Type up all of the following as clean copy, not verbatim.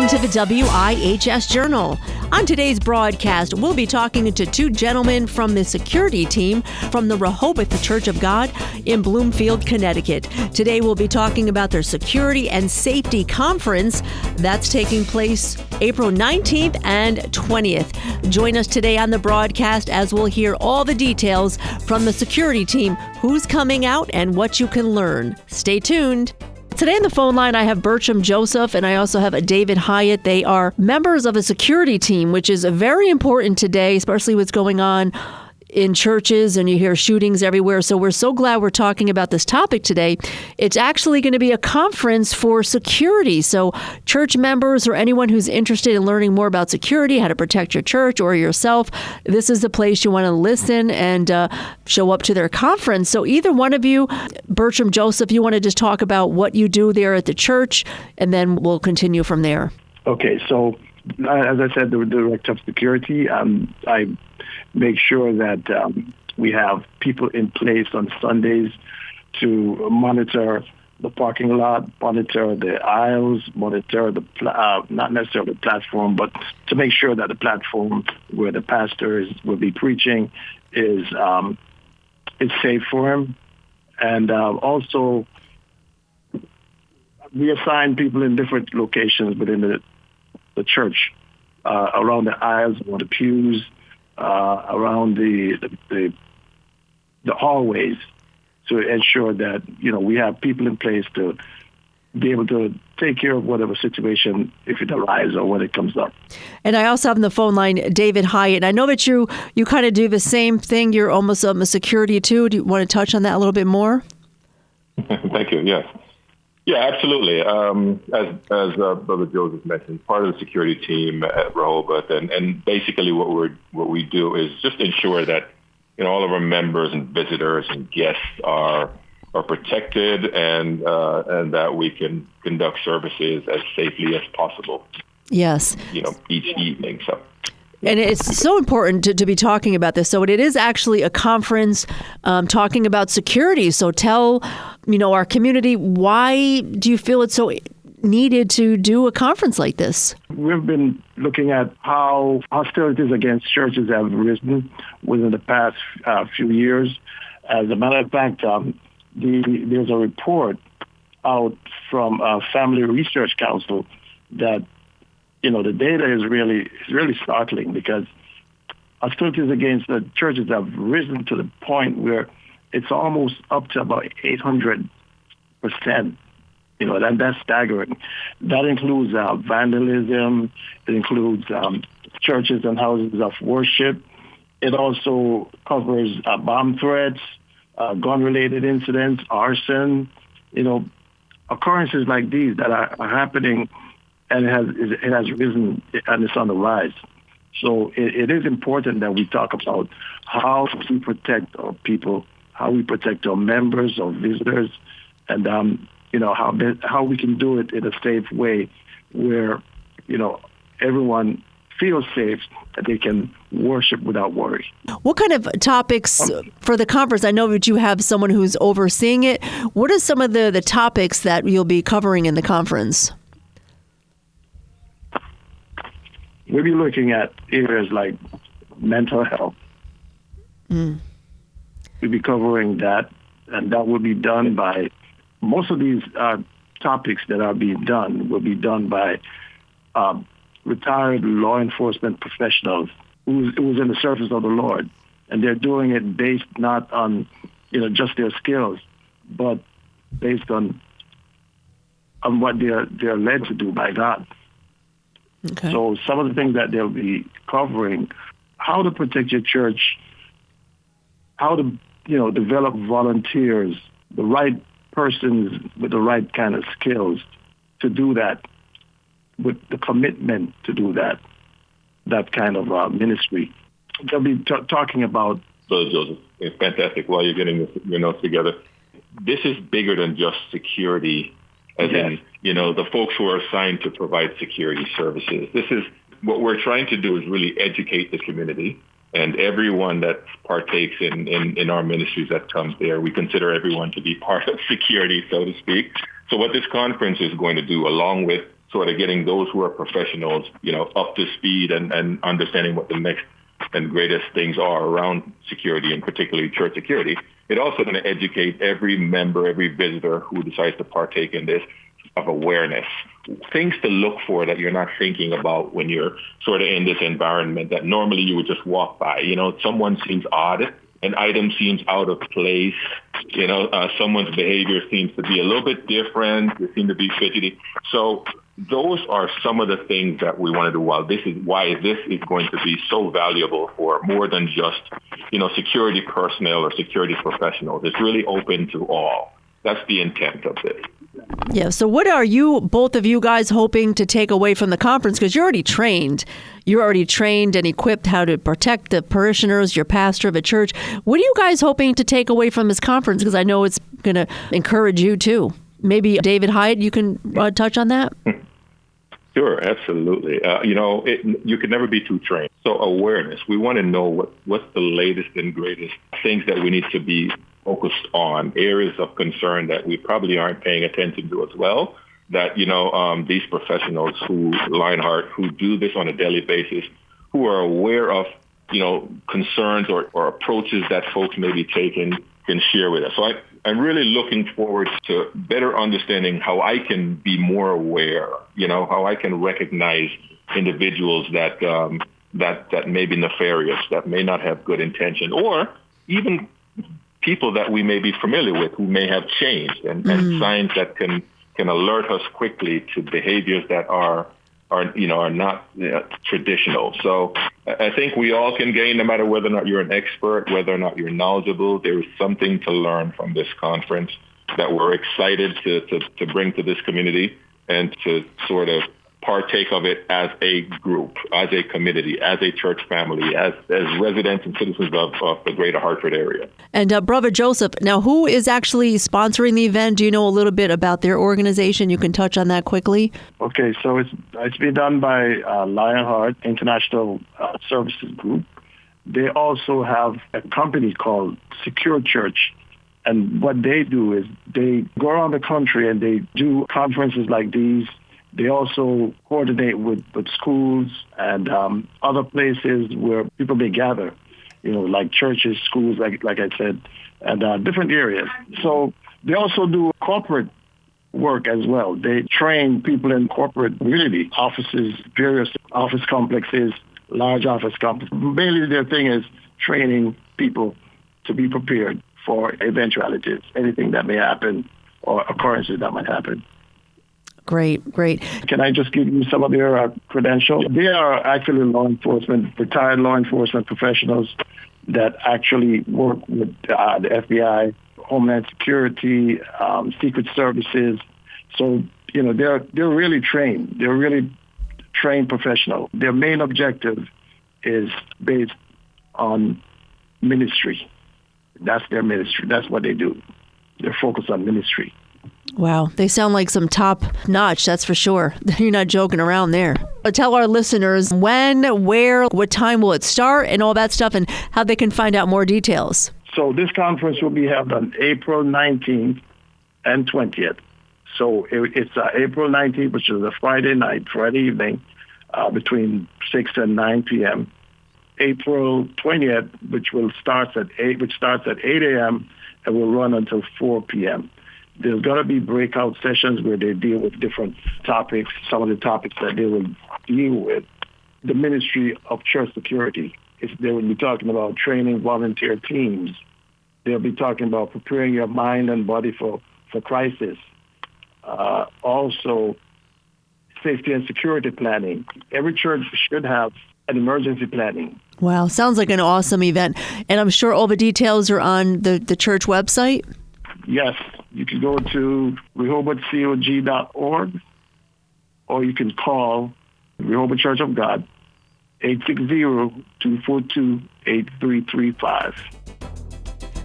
Welcome to the WIHS Journal. On today's broadcast, we'll be talking to two gentlemen from the security team from the Rehoboth Church of God in Bloomfield, Connecticut. Today, we'll be talking about their security and safety conference that's taking place April 19th and 20th. Join us today on the broadcast as we'll hear all the details from the security team, who's coming out and what you can learn. Stay tuned. Today on the phone line, I have Bertram Joseph and I also have David Hyatt. They are members of a security team, which is very important today, especially what's going on in churches and you hear shootings everywhere. So we're so glad we're talking about this topic today. It's actually going to be a conference for security. So church members or anyone who's interested in learning more about security, how to protect your church or yourself, this is the place you want to listen and show up to their conference. So either one of you, Bertram Joseph, you want to just talk about what you do there at the church, and then we'll continue from there. Okay, so as I said, the director of security, I make sure that we have people in place on Sundays to monitor the parking lot, monitor the aisles, monitor the not necessarily the platform, but to make sure that the platform where the pastor will be preaching is safe for him. And also, we assign people in different locations within the church, around the aisles, or the pews, around the hallways, to ensure that we have people in place to be able to take care of whatever situation, if it arises or when it comes up. And I also have on the phone line David Hyatt. I know that you kind of do the same thing. You're almost a security too. Do you want to touch on that a little bit more? Thank you. Yes. Yeah, absolutely. As Brother Joseph mentioned, part of the security team at Rehoboth, and basically what we do is just ensure that all of our members and visitors and guests are protected and that we can conduct services as safely as possible. Yes. Each evening. So. And it's so important to be talking about this. So it is actually a conference talking about security. So tell, our community, why do you feel it's so needed to do a conference like this? We've been looking at how hostilities against churches have risen within the past few years. As a matter of fact, there's a report out from Family Research Council that the data is really startling, because hostilities against the churches have risen to the point where it's almost up to about 800%. That's staggering. That includes vandalism. It includes churches and houses of worship. It also covers bomb threats, gun-related incidents, arson. Occurrences like these that are happening. And it has risen, and it's on the rise. So it is important that we talk about how we protect our people, how we protect our members, our visitors, and how we can do it in a safe way where everyone feels safe, that they can worship without worry. What kind of topics for the conference? I know that you have someone who's overseeing it. What are some of the topics that you'll be covering in the conference? We'll be looking at areas like mental health. We'll be covering that, and that will be done by, most of these topics that are being done will be done by retired law enforcement professionals who's in the service of the Lord. And they're doing it based not on, just their skills, but based on what they're led to do by God. Okay. So some of the things that they'll be covering, how to protect your church, how to, develop volunteers, the right persons with the right kind of skills to do that, with the commitment to do that kind of ministry. They'll be talking about... So, Joseph, it's fantastic while you're getting your notes together. This is bigger than just security. As in, the folks who are assigned to provide security services. This is what we're trying to do, is really educate the community and everyone that partakes in our ministries that comes there. We consider everyone to be part of security, so to speak. So what this conference is going to do, along with sort of getting those who are professionals, up to speed and understanding what the next and greatest things are around security, and particularly church security. It also going to educate every member, every visitor who decides to partake in this of awareness, things to look for that you're not thinking about when you're sort of in this environment that normally you would just walk by. Someone seems odd, an item seems out of place, someone's behavior seems to be a little bit different, they seem to be fidgety. So those are some of the things that we want to do. Why this is going to be so valuable for more than just, security personnel or security professionals. It's really open to all. That's the intent of this. Yeah. So what are you, both of you guys, hoping to take away from the conference? Because you're already trained. You're already trained and equipped how to protect the parishioners, your pastor of a church. What are you guys hoping to take away from this conference? Because I know it's going to encourage you too. Maybe David Hyde, you can touch on that? Sure, absolutely. You can never be too trained. So awareness, we want to know what's the latest and greatest things that we need to be focused on, areas of concern that we probably aren't paying attention to as well, that, these professionals Lionheart, who do this on a daily basis, who are aware of, concerns or approaches that folks may be taking, can share with us. So I'm really looking forward to better understanding how I can be more aware, how I can recognize individuals that may be nefarious, that may not have good intention, or even people that we may be familiar with who may have changed, and signs that can alert us quickly to behaviors that are not traditional. So I think we all can gain, no matter whether or not you're an expert, whether or not you're knowledgeable. There is something to learn from this conference that we're excited to bring to this community and to sort of partake of it as a group, as a community, as a church family, as residents and citizens of the greater Hartford area. And Brother Joseph, now who is actually sponsoring the event? Do you know a little bit about their organization? You can touch on that quickly. Okay, so it's been done by Lionheart International Services Group. They also have a company called Secure Church. And what they do is they go around the country and they do conferences like these. They also coordinate with schools and other places where people may gather, like churches, schools, like I said, and different areas. So they also do corporate work as well. They train people in corporate community, offices, various office complexes, large office complexes. Mainly their thing is training people to be prepared for eventualities, anything that may happen or occurrences that might happen. Great. Can I just give you some of their credentials? They are actually retired law enforcement professionals that actually work with the FBI, Homeland Security, Secret Services. So, they're really trained. They're really trained professionals. Their main objective is based on ministry. That's their ministry. That's what they do. They're focused on ministry. Wow, they sound like some top notch, that's for sure. You're not joking around there. But tell our listeners when, where, what time will it start and all that stuff and how they can find out more details. So this conference will be held on April 19th and 20th. So it's April 19th, which is a Friday evening, between 6 and 9 p.m. April 20th, which starts at 8 a.m. and will run until 4 p.m. There's going to be breakout sessions where they deal with different topics. Some of the topics that they will deal with, the Ministry of Church Security. They will be talking about training volunteer teams. They'll be talking about preparing your mind and body for crisis. Also, safety and security planning. Every church should have an emergency planning. Wow, sounds like an awesome event. And I'm sure all the details are on the church website? Yes, you can go to RehobothCog.org, or you can call Rehoboth Church of God, 860-242-8335.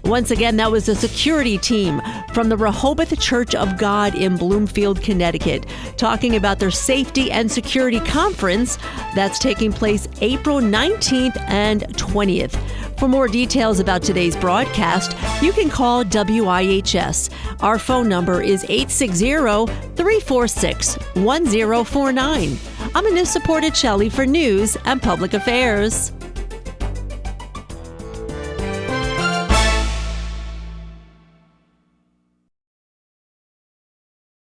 Once again, that was the security team from the Rehoboth Church of God in Bloomfield, Connecticut, talking about their safety and security conference that's taking place April 19th and 20th. For more details about today's broadcast, you can call WIHS. Our phone number is 860-346-1049. I'm Anissa Porticelli for News and Public Affairs.